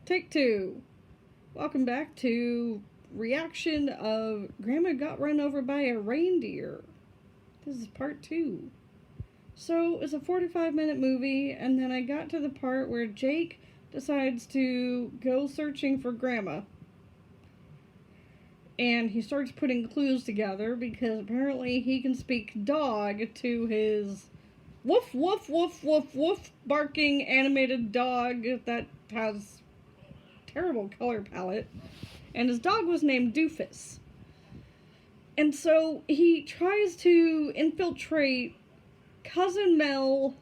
Take two. Welcome back to reaction of Grandma got run over by a reindeer. This is part 2. So it's a 45-minute movie, and then I got to the part where Jake decides to go searching for Grandma. And he starts putting clues together because apparently he can speak dog to his woof woof woof woof woof barking animated dog that has terrible color palette, and his dog was named Doofus. And so he tries to infiltrate Cousin Mel,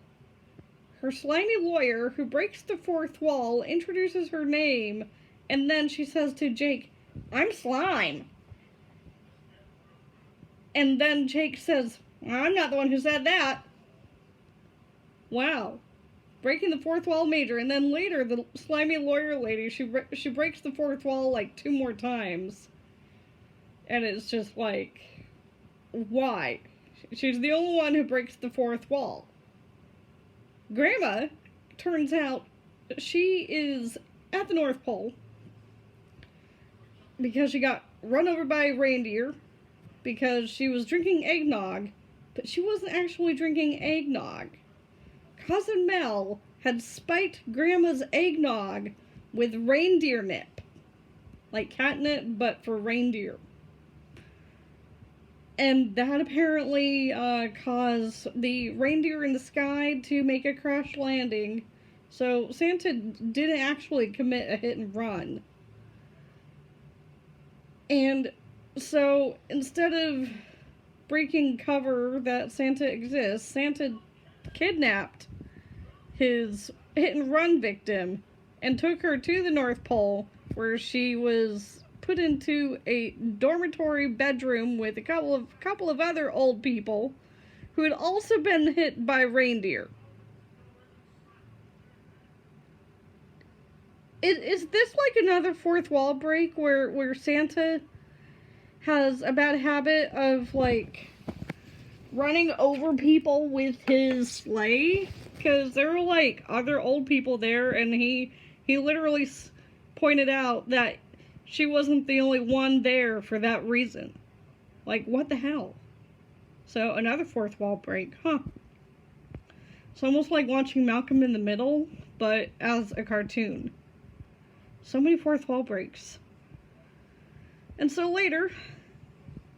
her slimy lawyer, who breaks the fourth wall, introduces her name, and then she says to Jake, "I'm Slime." And then Jake says, "I'm not the one who said that." Wow. Breaking the fourth wall major, and then later the slimy lawyer lady, she breaks the fourth wall like 2 more times. And it's just like, why? She's the only one who breaks the fourth wall. Grandma, turns out, she is at the North Pole because she got run over by a reindeer because she was drinking eggnog, but she wasn't actually drinking eggnog. Cousin Mel had spiked Grandma's eggnog with reindeer nip. Like catnip, but for reindeer. And that apparently caused the reindeer in the sky to make a crash landing. So Santa didn't actually commit a hit and run. And so instead of breaking cover that Santa exists, Santa kidnapped his hit-and-run victim and took her to the North Pole, where she was put into a dormitory bedroom with a couple of other old people who had also been hit by reindeer. Is this like another fourth wall break where Santa has a bad habit of like running over people with his sleigh? Because there were like other old people there, and he literally pointed out that she wasn't the only one there for that reason. Like, what the hell? So another fourth wall break, huh? It's almost like watching Malcolm in the Middle, but as a cartoon. So many fourth wall breaks. And so later,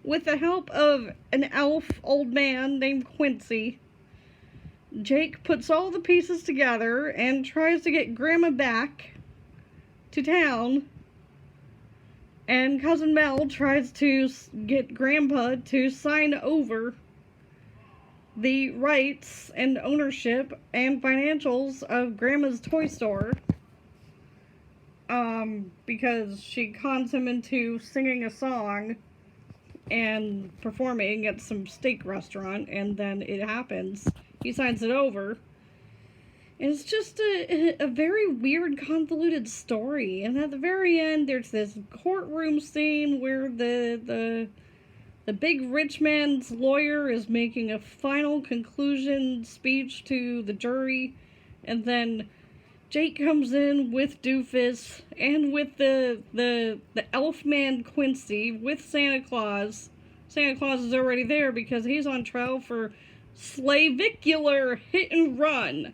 with the help of an elf old man named Quincy, Jake puts all the pieces together and tries to get Grandma back to town. And Cousin Mel tries to get Grandpa to sign over the rights and ownership and financials of Grandma's toy store. Because she cons him into singing a song and performing at some steak restaurant, and then it happens. He signs it over. And it's just a very weird, convoluted story. And at the very end, there's this courtroom scene where the big rich man's lawyer is making a final conclusion speech to the jury. And then Jake comes in with Doofus and with the elf man Quincy with Santa Claus. Santa Claus is already there because he's on trial for slavicular hit and run.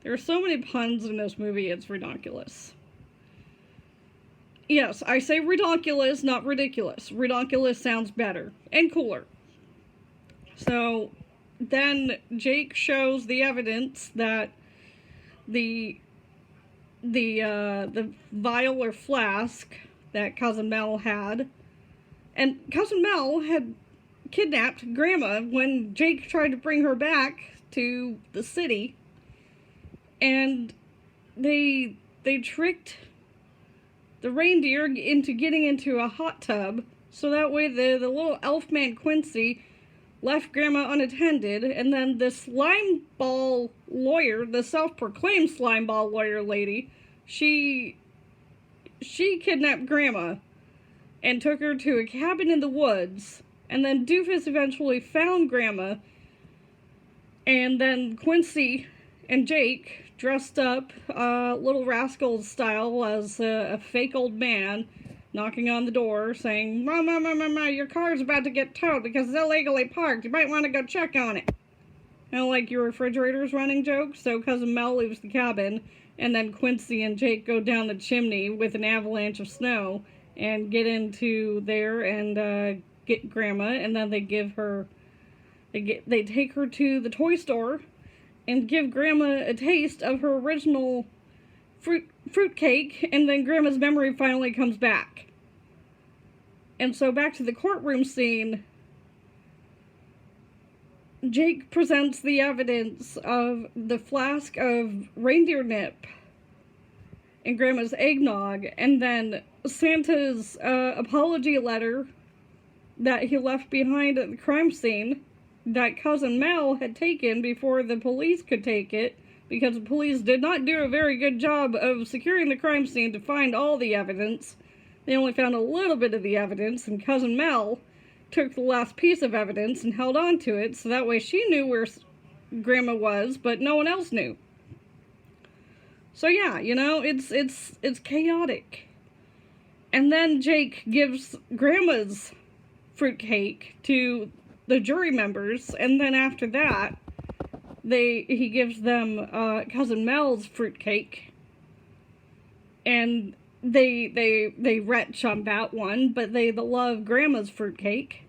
There are so many puns in this movie, it's ridiculous. Yes, I say ridiculous, not ridiculous. Ridiculous sounds better and cooler. So then Jake shows the evidence that the vial or flask that Cousin Mel had, and Cousin Mel had kidnapped Grandma when Jake tried to bring her back to the city, and they tricked the reindeer into getting into a hot tub, so that way the little elf man Quincy left Grandma unattended, and then the slime ball lawyer, the self-proclaimed slime ball lawyer lady, she kidnapped Grandma and took her to a cabin in the woods, and then Doofus eventually found Grandma, and then Quincy and Jake dressed up, Little Rascal style, as a fake old man, knocking on the door, saying, "Mama, your car's about to get towed because it's illegally parked. You might want to go check on it." And like your refrigerator's running joke, so Cousin Mel leaves the cabin, and then Quincy and Jake go down the chimney with an avalanche of snow and get into there and get Grandma, and then they give her, they take her to the toy store and give Grandma a taste of her original fruit cake, and then Grandma's memory finally comes back. And so back to the courtroom scene, Jake presents the evidence of the flask of reindeer nip and Grandma's eggnog, and then Santa's apology letter that he left behind at the crime scene that Cousin Mel had taken before the police could take it, because the police did not do a very good job of securing the crime scene to find all the evidence. They only found a little bit of the evidence, and Cousin Mel took the last piece of evidence and held on to it, so that way she knew where Grandma was, but no one else knew. So yeah, you know, it's chaotic. And then Jake gives Grandma's fruitcake to the jury members, and then after that, he gives them Cousin Mel's fruitcake, and they retch on that one, but they love Grandma's fruitcake.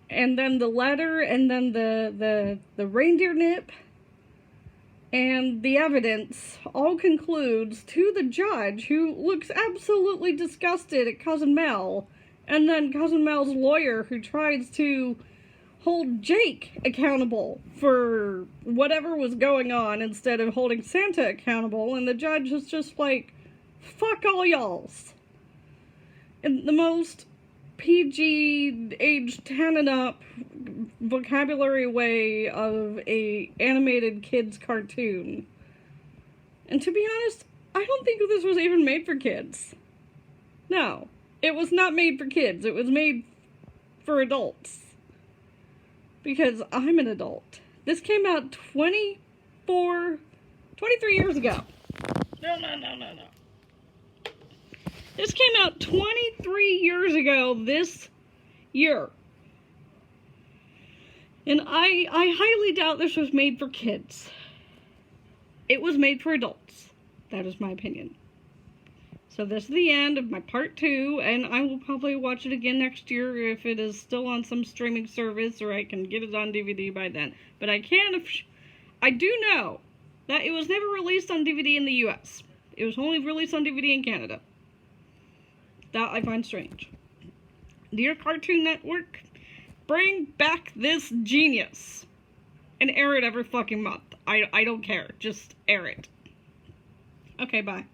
And then the letter, and then the reindeer nip, and the evidence all concludes to the judge, who looks absolutely disgusted at Cousin Mel, and then Cousin Mel's lawyer, who tries to hold Jake accountable for whatever was going on instead of holding Santa accountable, and the judge is just like, fuck all y'alls. In the most PG, age 10 and up vocabulary way of a animated kids cartoon. And to be honest, I don't think this was even made for kids. No, it was not made for kids. It was made for adults. Because I'm an adult. This came out 23 years ago. No. This came out 23 years ago this year. And I highly doubt this was made for kids. It was made for adults. That is my opinion. So this is the end of my part 2, and I will probably watch it again next year if it is still on some streaming service, or I can get it on DVD by then. But I do know that it was never released on DVD in the US. It was only released on DVD in Canada. That I find strange. Dear Cartoon Network, bring back this genius. And air it every fucking month. I don't care. Just air it. Okay, bye.